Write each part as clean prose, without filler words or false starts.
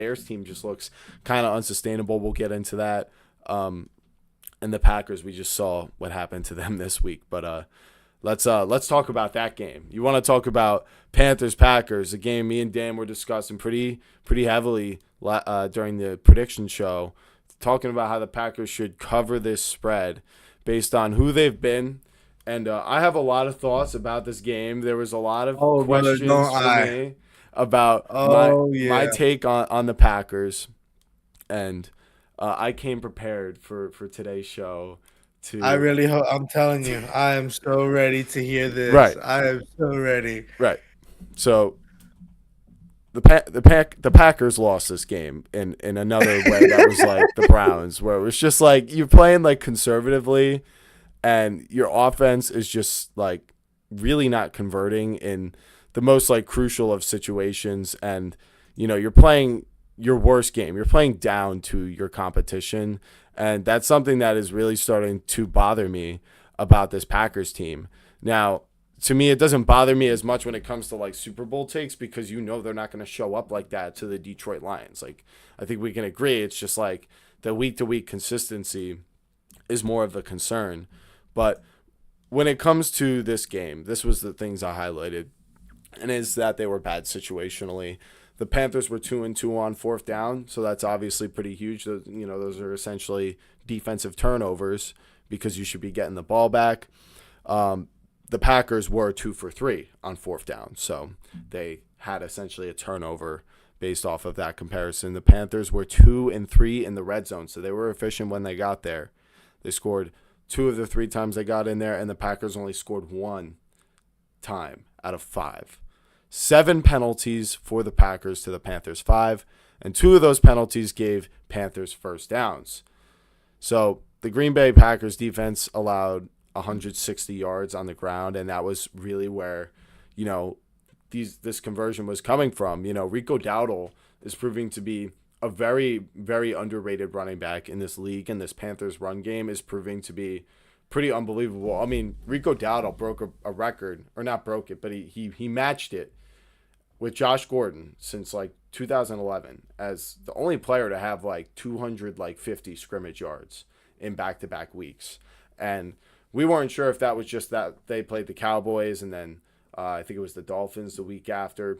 Bears team just looks kind of unsustainable. We'll get into that. And the Packers, we just saw what happened to them this week. But let's talk about that game. You want to talk about Panthers Packers, a game me and Dan were discussing pretty heavily during the prediction show, talking about how the Packers should cover this spread based on who they've been. And I have a lot of thoughts about this game. There was a lot of brother, questions don't for I? me about Oh my yeah. take on the Packers, and I came prepared for today's show I to really hope. I'm telling you, I am so ready to hear this. right, I am so ready. right. So the Packers lost this game in another way that was like the Browns, where it was just like you're playing like conservatively, and your offense is just like really not converting in the most like crucial of situations, and you're playing your worst game. You're playing down to your competition, and that's something that is really starting to bother me about this Packers team. Now, to me, it doesn't bother me as much when it comes to like Super Bowl takes, because they're not going to show up like that to the Detroit Lions. Like, I think we can agree it's just like the week to week consistency is more of the concern. But when it comes to this game, this was the things I highlighted, and is that they were bad situationally. The Panthers were 2-2 on fourth down, so that's obviously pretty huge. Those are essentially defensive turnovers because you should be getting the ball back. The Packers were 2 for 3 on fourth down, so they had essentially a turnover based off of that comparison. The Panthers were 2 and 3 in the red zone, so they were efficient when they got there. They scored 2 of the 3 times they got in there, and the Packers only scored 1 time out of 5. 7 penalties for the Packers to the Panthers 5, and 2 of those penalties gave Panthers first downs. So the Green Bay Packers defense allowed 160 yards on the ground, and that was really where, this conversion was coming from. Rico Dowdle is proving to be a very, very underrated running back in this league, and this Panthers run game is proving to be pretty unbelievable. I mean, Rico Dowdle broke a record, or not broke it, but he matched it with Josh Gordon since like 2011 as the only player to have like 250 scrimmage yards in back-to-back weeks. And we weren't sure if that was just that they played the Cowboys and then I think it was the Dolphins the week after.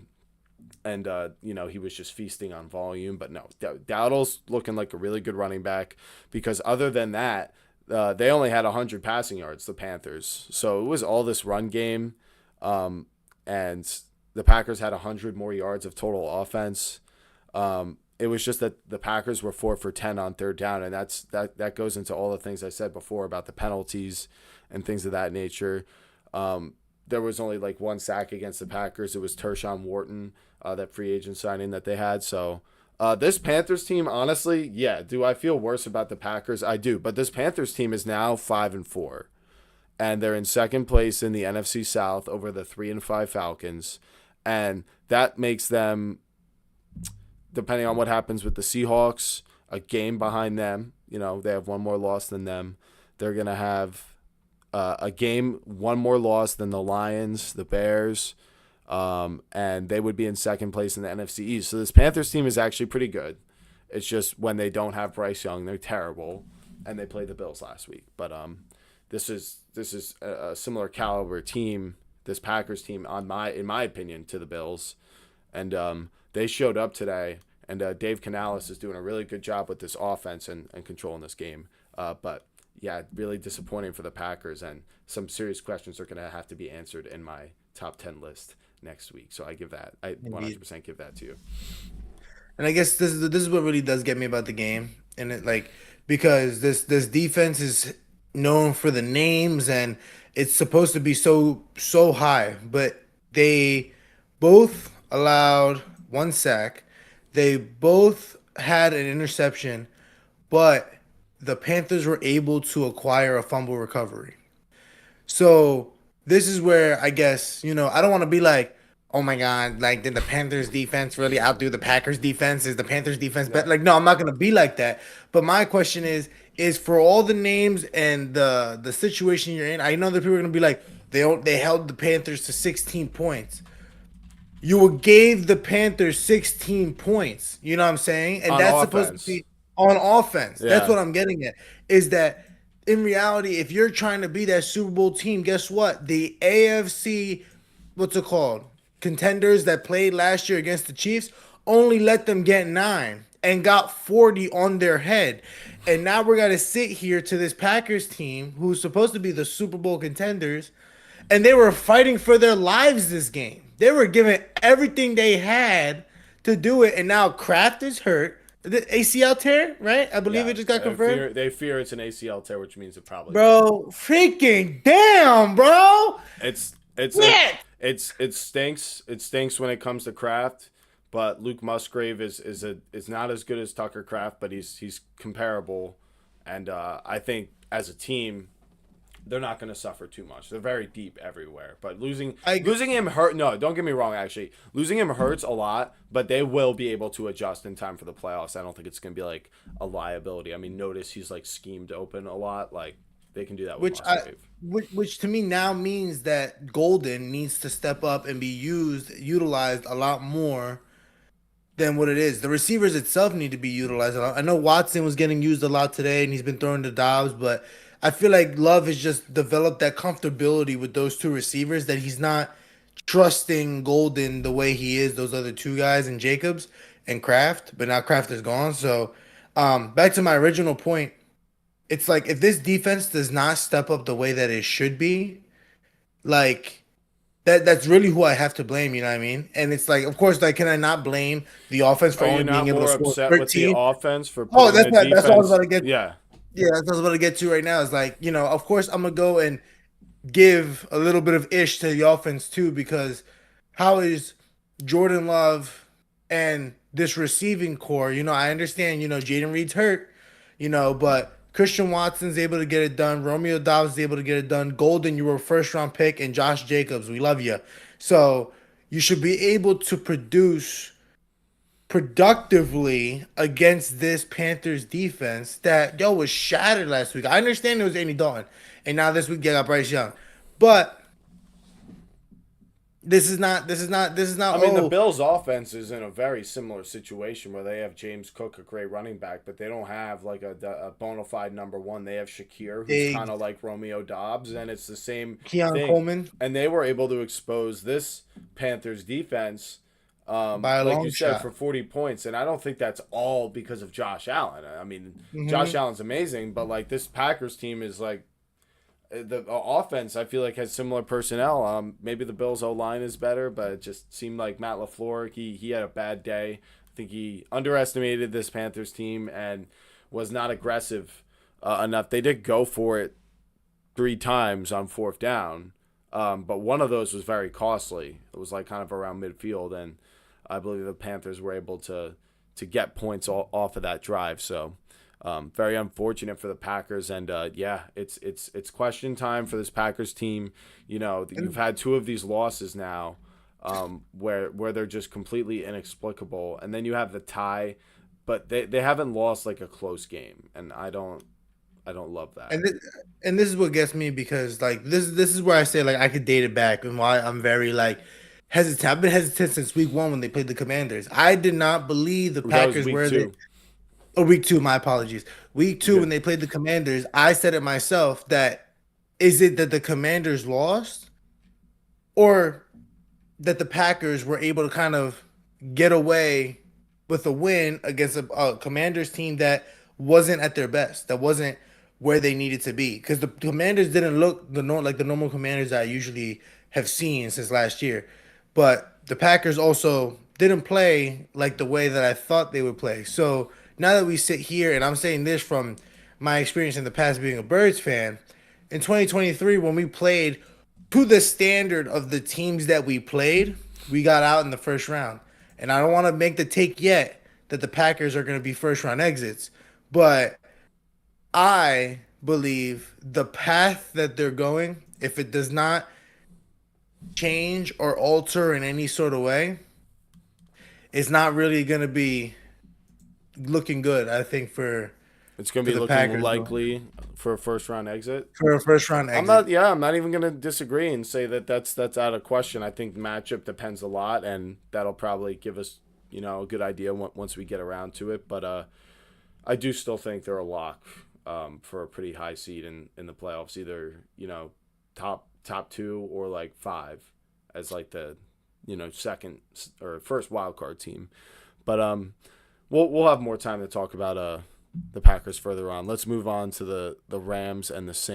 And, he was just feasting on volume. But no, Dowdle's looking like a really good running back because other than that, they only had 100 passing yards, the Panthers. So it was all this run game. And the Packers had 100 more yards of total offense. It was just that the Packers were 4 for 10 on third down, and that goes into all the things I said before about the penalties and things of that nature. There was only like 1 sack against the Packers. It was Tershawn Wharton, that free agent signing that they had. So this Panthers team, honestly, yeah, do I feel worse about the Packers? I do, but this Panthers team is now 5-4, and they're in second place in the NFC South over the 3-5 Falcons, and that makes them, depending on what happens with the Seahawks, a game behind them. They have 1 more loss than them. They're going to have a game, 1 more loss than the Lions, the Bears, and they would be in second place in the NFC East. So this Panthers team is actually pretty good. It's just when they don't have Bryce Young, they're terrible, and they played the Bills last week. But this is a similar caliber team, this Packers team, in my opinion, to the Bills, and they showed up today, and Dave Canales is doing a really good job with this offense and controlling this game. But yeah, really disappointing for the Packers, and some serious questions are going to have to be answered in my top 10 list next week. So I Indeed. 100% give that to you. And I guess this is what really does get me about the game, and because this defense is known for the names, and it's supposed to be so high, but they both allowed 1 sack, they both had an interception, but the Panthers were able to acquire a fumble recovery. So this is where I guess, I don't want to be like, oh my God, like did the Panthers defense really outdo the Packers defense? Is the Panthers defense Yeah. better? Like, no, I'm not gonna be like that. But my question is for all the names and the situation you're in, I know that people are gonna be like, they held the Panthers to 16 points. you gave the Panthers 16 points. You know what I'm saying? And On that's supposed to offense. be on offense. That's Yeah. what I'm getting at. Is that in reality, if you're trying to be that Super Bowl team, guess what? The AFC, what's it called? Contenders that played last year against the Chiefs only let them get 9 and got 40 on their head. And now we're going to sit here to this Packers team who's supposed to be the Super Bowl contenders, and they were fighting for their lives this game. They were giving everything they had to do it, and now Kraft is hurt. The ACL tear, right? I believe Yeah. it just got confirmed. They fear it's an ACL tear, which means it probably will. Bro, freaking damn, bro. It's it's a, Yeah. it stinks. It stinks when it comes to Kraft, but Luke Musgrave is not as good as Tucker Kraft, but he's comparable, and I think as a team they're not going to suffer too much. They're very deep everywhere, but I losing him hurt. No, don't get me wrong. Actually, losing him hurts a lot, but they will be able to adjust in time for the playoffs. I don't think it's going to be like a liability. I mean, notice he's like schemed open a lot. Like they can do that with which I Musgrave. which to me now means that Golden needs to step up and be utilized a lot more than what it is. The receivers itself need to be utilized a lot. I know Watson was getting used a lot today and he's been throwing the Dobbs, but I feel like Love has just developed that comfortability with those two receivers that he's not trusting Golden the way he is those other two guys and Jacobs and Kraft, but now Kraft is gone. So back to my original point, it's like if this defense does not step up the way that it should be, like that's really who I have to blame, you know what I mean? And it's like, of course, like, can I not blame the offense for Are you only being not able to more score upset with the 13? offense for Oh, putting the that's what I was defense? about to get. Yeah, Yeah, that's what I was about to get to right now. Is like, of course I'm gonna go and give a little bit of ish to the offense too, because how is Jordan Love and this receiving core? I understand, Jaden Reed's hurt, but Christian Watson's able to get it done. Romeo Dobbs is able to get it done. Golden, you were a first round pick, and Josh Jacobs, we love you. So you should be able to produce productively against this Panthers defense that was shattered last week. I understand it was Andy Dalton, and now this week they got Bryce Young, but this is not. I mean the Oh, Bills' offense is in a very similar situation where they have James Cook, a great running back, but they don't have like a bona fide number one. They have Shakir, who's big kind of like Romeo Dobbs, and it's the same Keon thing. Coleman And they were able to expose this Panthers defense, by a like you long said, for shot. 40 points. And I don't think that's all because of Josh Allen. I mean, Josh Hmm. Allen's amazing, but like this Packers team is like the offense. I feel like has similar personnel. Maybe the Bills' O line is better, but it just seemed like Matt LaFleur. He had a bad day. I think he underestimated this Panthers team and was not aggressive enough. They did go for it 3 times on fourth down, but one of those was very costly. It was like kind of around midfield, and I believe the Panthers were able to get points off of that drive. So very unfortunate for the Packers, and yeah, it's question time for this Packers team. You've had 2 of these losses now, where they're just completely inexplicable, and then you have the tie, but they haven't lost like a close game, and I don't love that. And this is what gets me, because like this is where I say like I could date it back, and why I'm very like hesitant. I've been hesitant since week 1 when they played the Commanders. I did not believe the That was Packers week were the two. or week 2, my apologies. Week 2 Good. when they played the Commanders, I said it myself that is it that the Commanders lost, or that the Packers were able to kind of get away with a win against a Commanders team that wasn't at their best, that wasn't where they needed to be. Because the Commanders didn't look like the normal Commanders that I usually have seen since last year. But the Packers also didn't play like the way that I thought they would play. So now that we sit here, and I'm saying this from my experience in the past being a Birds fan, in 2023 when we played to the standard of the teams that we played, we got out in the first round. And I don't want to make the take yet that the Packers are going to be first round exits, but I believe the path that they're going, if it does not change or alter in any sort of way, it's not really going to be looking good, I think, for It's going to to be the looking Packers though, likely for a first round exit. for a first round I'm exit. not. Yeah, I'm not even going to disagree and say that that's out of question. I think the matchup depends a lot, and that'll probably give us a good idea once we get around to it. But I do still think they're a lock for a pretty high seed in the playoffs, either top two or like five as like the second or first wild card team. But we'll have more time to talk about the Packers further on. Let's move on to the Rams and the Saints.